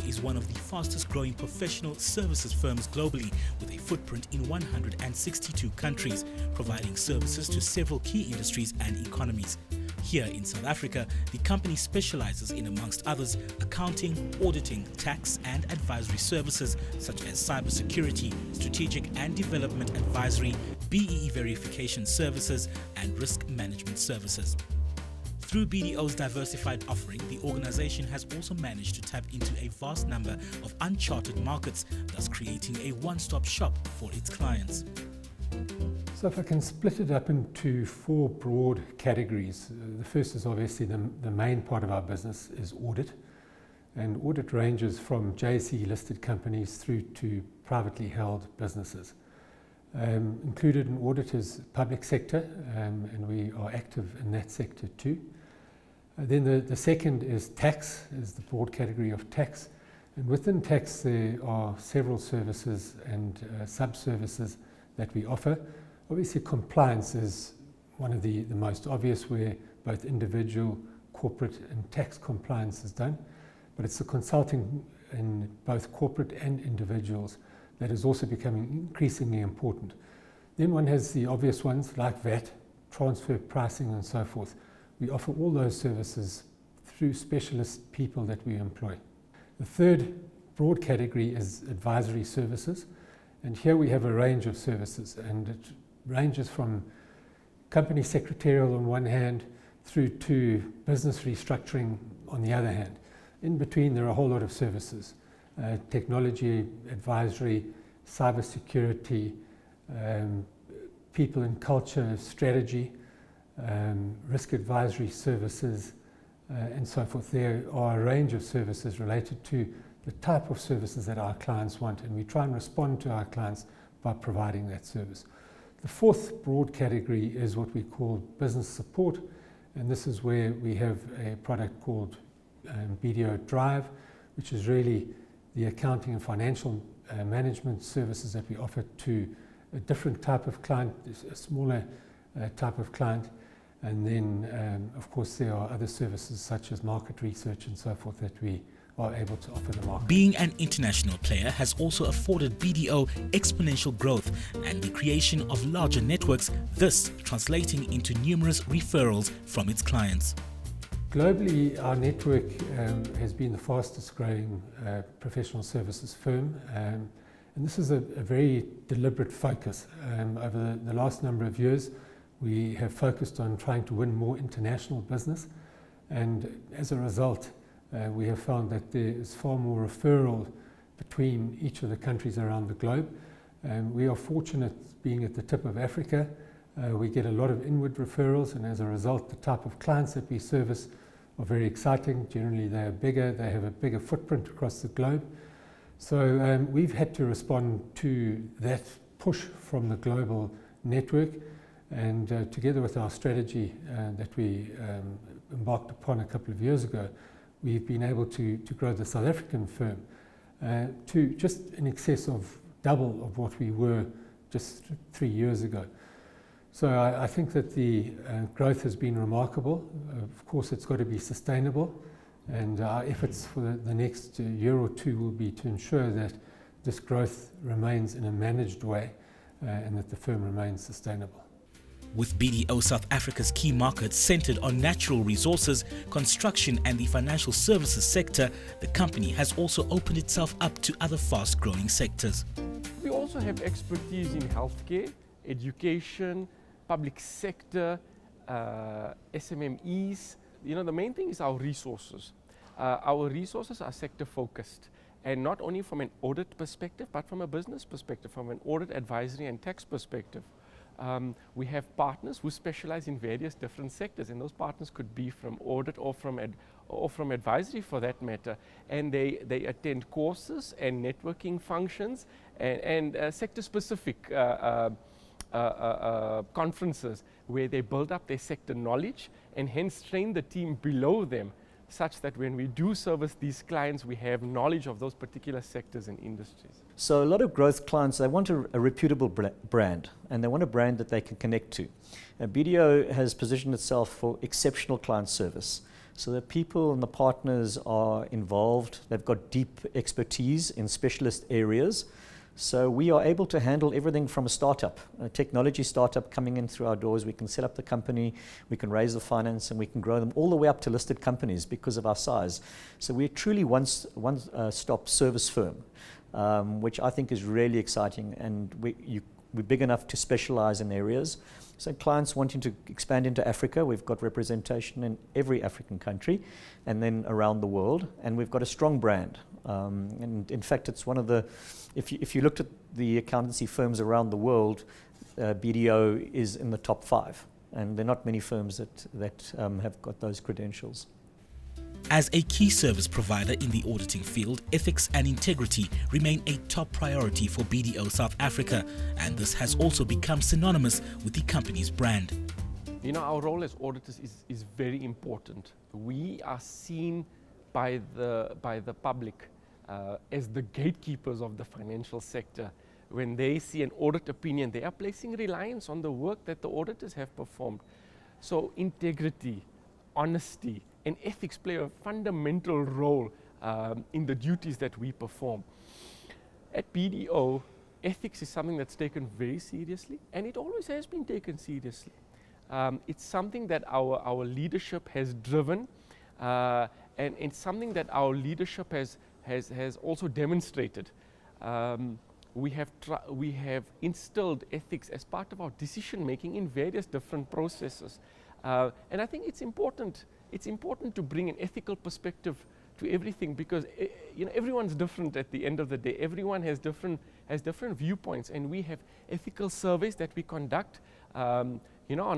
BDO is one of the fastest growing professional services firms globally, with a footprint in 162 countries, providing services to several key industries and economies. Here in South Africa, the company specializes in, amongst others, accounting, auditing, tax and advisory services such as cybersecurity, strategic and development advisory, BEE verification services and risk management services. Through BDO's diversified offering, the organization has also managed to tap into a vast number of uncharted markets, thus creating a one-stop shop for its clients. So if I can split it up into four broad categories. The first is obviously the main part of our business is audit. And audit ranges from JSE listed companies through to privately held businesses. Included in audit is public sector, and we are active in that sector too. Then the second is tax, is the broad category of tax. And within tax there are several services and sub-services that we offer. Obviously compliance is one of the most obvious, where both individual, corporate and tax compliance is done. But it's the consulting in both corporate and individuals that is also becoming increasingly important. Then one has the obvious ones like VAT, transfer pricing and so forth. We offer all those services through specialist people that we employ. The third broad category is advisory services. And here we have a range of services, and it ranges from company secretarial on one hand through to business restructuring on the other hand. In between there are a whole lot of services, technology advisory, cybersecurity, people and culture strategy, risk advisory services, and so forth. There are a range of services related to the type of services that our clients want, and we try and respond to our clients by providing that service. The fourth broad category is what we call business support, and this is where we have a product called BDO Drive, which is really the accounting and financial management services that we offer to a different type of client, a smaller type of client. And then, of course, there are other services such as market research and so forth that we are able to offer the market. Being an international player has also afforded BDO exponential growth and the creation of larger networks, this translating into numerous referrals from its clients. Globally, our network has been the fastest growing professional services firm, and this is a very deliberate focus. Over the last number of years, we have focused on trying to win more international business, and as a result, we have found that there is far more referral between each of the countries around the globe. We are fortunate being at the tip of Africa. We get a lot of inward referrals, and as a result, the type of clients that we service are very exciting. Generally, they are bigger, they have a bigger footprint across the globe. So we've had to respond to that push from the global network, and together with our strategy that we embarked upon a couple of years ago, we've been able to grow the South African firm to just in excess of double of what we were just 3 years ago. So I think that the growth has been remarkable. Of course, it's got to be sustainable, and our efforts for the next year or two will be to ensure that this growth remains in a managed way and that the firm remains sustainable. With BDO South Africa's key markets centered on natural resources, construction and the financial services sector, the company has also opened itself up to other fast-growing sectors. We also have expertise in healthcare, education, public sector, SMMEs. You know, the main thing is our resources. Our resources are sector focused, and not only from an audit perspective, but from a business perspective, from an audit, advisory and tax perspective. We have partners who specialize in various different sectors, and those partners could be from audit or from advisory for that matter, and they attend courses and networking functions and sector-specific conferences where they build up their sector knowledge and hence train the team below them, such that when we do service these clients, we have knowledge of those particular sectors and industries. So a lot of growth clients, they want a reputable brand, and they want a brand that they can connect to. BDO has positioned itself for exceptional client service. So the people and the partners are involved. They've got deep expertise in specialist areas. So we are able to handle everything from a startup, a technology startup coming in through our doors. We can set up the company, we can raise the finance, and we can grow them all the way up to listed companies because of our size. So we're truly one-stop service firm, which I think is really exciting. And we're big enough to specialize in areas. So clients wanting to expand into Africa, we've got representation in every African country and then around the world. And we've got a strong brand. And in fact, it's one of the, if you looked at the accountancy firms around the world, BDO is in the top 5. And there are not many firms that have got those credentials. As a key service provider in the auditing field, ethics and integrity remain a top priority for BDO South Africa, and this has also become synonymous with the company's brand. You know, our role as auditors is very important. We are seen by the public as the gatekeepers of the financial sector. When they see an audit opinion, they are placing reliance on the work that the auditors have performed. So integrity, honesty, and ethics play a fundamental role in the duties that we perform. At BDO, ethics is something that's taken very seriously, and it always has been taken seriously. It's something that our leadership has driven, and it's something that our leadership has also demonstrated. We have instilled ethics as part of our decision making in various different processes, and I think it's important. It's important to bring an ethical perspective to everything because you know, everyone's different at the end of the day. Everyone has different viewpoints, and we have ethical surveys that we conduct. You know,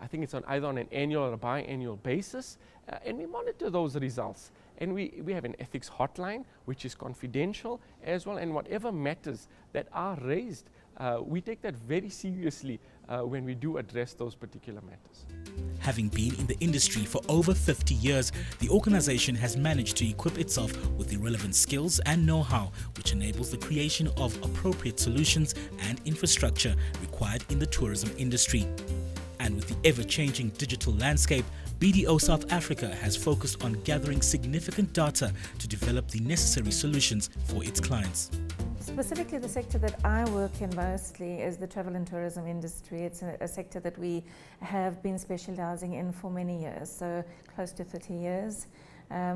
I think it's either on an annual or a biannual basis, and we monitor those results. And we have an ethics hotline, which is confidential as well, and whatever matters that are raised, we take that very seriously when we do address those particular matters. Having been in the industry for over 50 years, the organization has managed to equip itself with the relevant skills and know-how, which enables the creation of appropriate solutions and infrastructure required in the tourism industry. And with the ever-changing digital landscape, BDO South Africa has focused on gathering significant data to develop the necessary solutions for its clients. Specifically, the sector that I work in mostly is the travel and tourism industry. It's a sector that we have been specializing in for many years, so close to 30 years.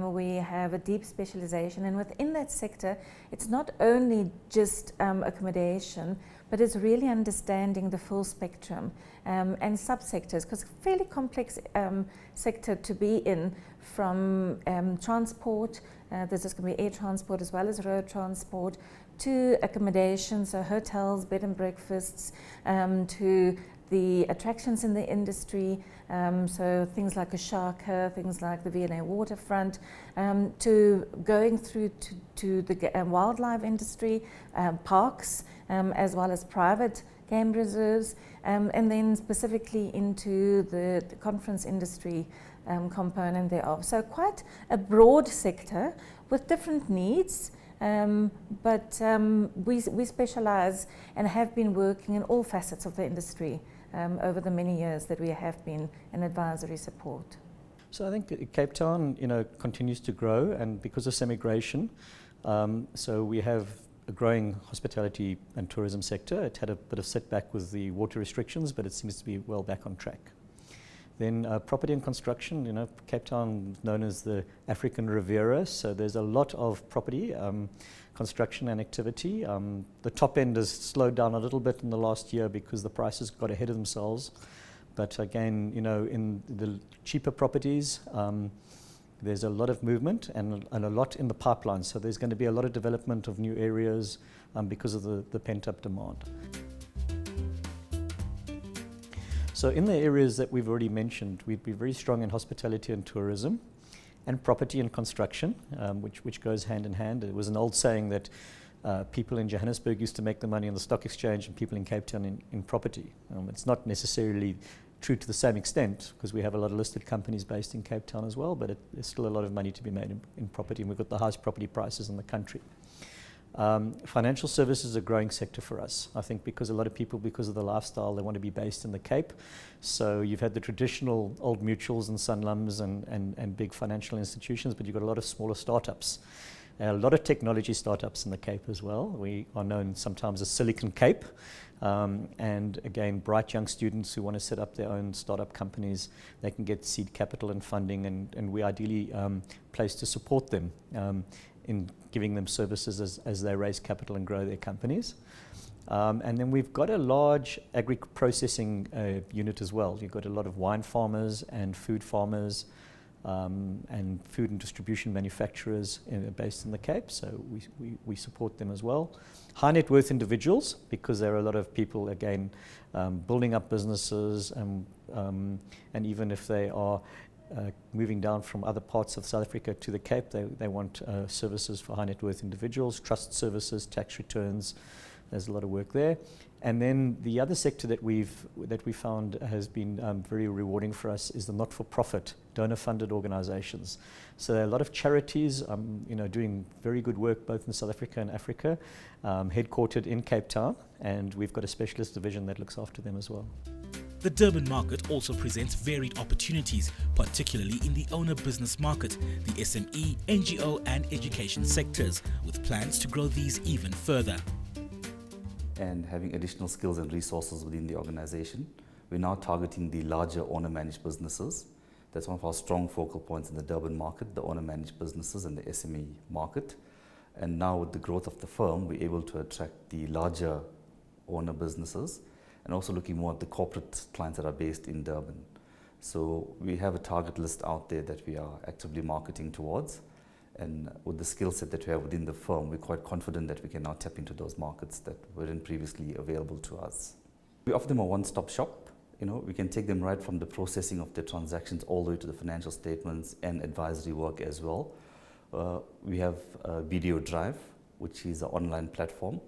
We have a deep specialization, and within that sector, it's not only just accommodation, but it's really understanding the full spectrum and subsectors, because it's a fairly complex sector to be in, from transport, there's just going to be air transport as well as road transport, to accommodation, so hotels, bed and breakfasts, to the attractions in the industry, so things like a Shaka, things like the V&A waterfront, to going through to the wildlife industry, parks, as well as private game reserves, and then specifically into the conference industry component thereof. So quite a broad sector with different needs. But we specialize and have been working in all facets of the industry over the many years that we have been in advisory support. So I think Cape Town, continues to grow, and because of semigration, so we have a growing hospitality and tourism sector. It had a bit of setback with the water restrictions, but it seems to be well back on track. Then property and construction, Cape Town is known as the African Riviera, so there's a lot of property, construction and activity. The top end has slowed down a little bit in the last year because the prices got ahead of themselves. But again, in the cheaper properties, there's a lot of movement and a lot in the pipeline. So there's going to be a lot of development of new areas because of the pent-up demand. So in the areas that we've already mentioned, we'd be very strong in hospitality and tourism and property and construction, which goes hand in hand. It was an old saying that people in Johannesburg used to make the money on the stock exchange and people in Cape Town in property. It's not necessarily true to the same extent because we have a lot of listed companies based in Cape Town as well, but there's still a lot of money to be made in property, and we've got the highest property prices in the country. Financial services is a growing sector for us. I think because a lot of people, because of the lifestyle, they want to be based in the Cape. So you've had the traditional old mutuals and Sanlums and big financial institutions, but you've got a lot of smaller startups. A lot of technology startups in the Cape as well. We are known sometimes as Silicon Cape. And again, bright young students who want to set up their own startup companies, they can get seed capital and funding, and we ideally place to support them in giving them services as they raise capital and grow their companies. And then we've got a large agri-processing unit as well. You've got a lot of wine farmers and food farmers and food and distribution manufacturers based in the Cape, so we support them as well. High net worth individuals, because there are a lot of people, again, building up businesses, and even if they are moving down from other parts of South Africa to the Cape, they want services for high net worth individuals, trust services, tax returns. There's a lot of work there. And then the other sector that we found has been very rewarding for us is the not-for-profit, donor-funded organizations. So there are a lot of charities doing very good work both in South Africa and Africa, headquartered in Cape Town, and we've got a specialist division that looks after them as well. The Durban market also presents varied opportunities, particularly in the owner business market, the SME, NGO and education sectors, with plans to grow these even further. And having additional skills and resources within the organization. We're now targeting the larger owner-managed businesses. That's one of our strong focal points in the Durban market, the owner-managed businesses and the SME market. And now with the growth of the firm, we're able to attract the larger owner businesses and also looking more at the corporate clients that are based in Durban. So we have a target list out there that we are actively marketing towards. And with the skill set that we have within the firm, we're quite confident that we can now tap into those markets that weren't previously available to us. We offer them a one-stop shop. We can take them right from the processing of their transactions all the way to the financial statements and advisory work as well. We have BDO Drive, which is an online platform.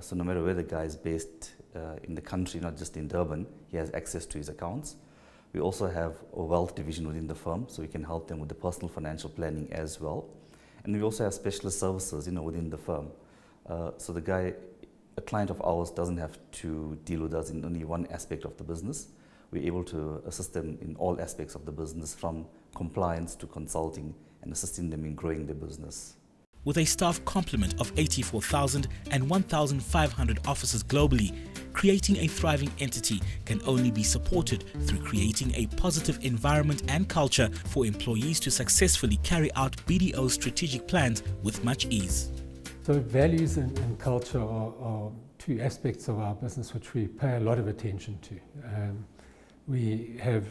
So no matter where the guy is based in the country, not just in Durban, he has access to his accounts. We also have a wealth division within the firm, so we can help them with the personal financial planning as well. And we also have specialist services, within the firm. So a client of ours doesn't have to deal with us in only one aspect of the business. We're able to assist them in all aspects of the business, from compliance to consulting, and assisting them in growing their business. With a staff complement of 84,000 and 1,500 offices globally, creating a thriving entity can only be supported through creating a positive environment and culture for employees to successfully carry out BDO's strategic plans with much ease. So values and culture are two aspects of our business which we pay a lot of attention to. We have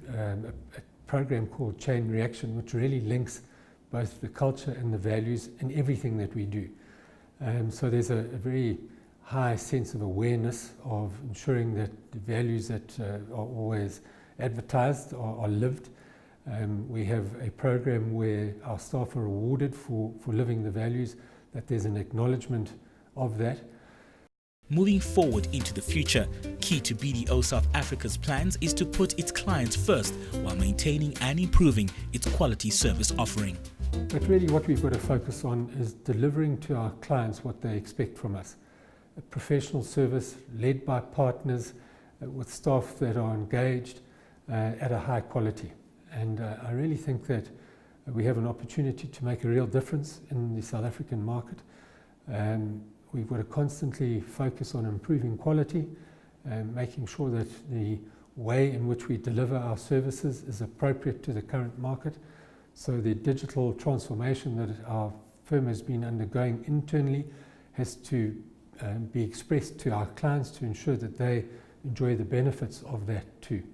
a program called Chain Reaction, which really links both the culture and the values in everything that we do. So there's a very high sense of awareness of ensuring that the values that are always advertised are lived. We have a program where our staff are rewarded for living the values, that there's an acknowledgement of that. Moving forward into the future, key to BDO South Africa's plans is to put its clients first while maintaining and improving its quality service offering. But really what we've got to focus on is delivering to our clients what they expect from us. A professional service led by partners with staff that are engaged at a high quality. And I really think that we have an opportunity to make a real difference in the South African market. We've got to constantly focus on improving quality and making sure that the way in which we deliver our services is appropriate to the current market. So the digital transformation that our firm has been undergoing internally has to be expressed to our clients to ensure that they enjoy the benefits of that too.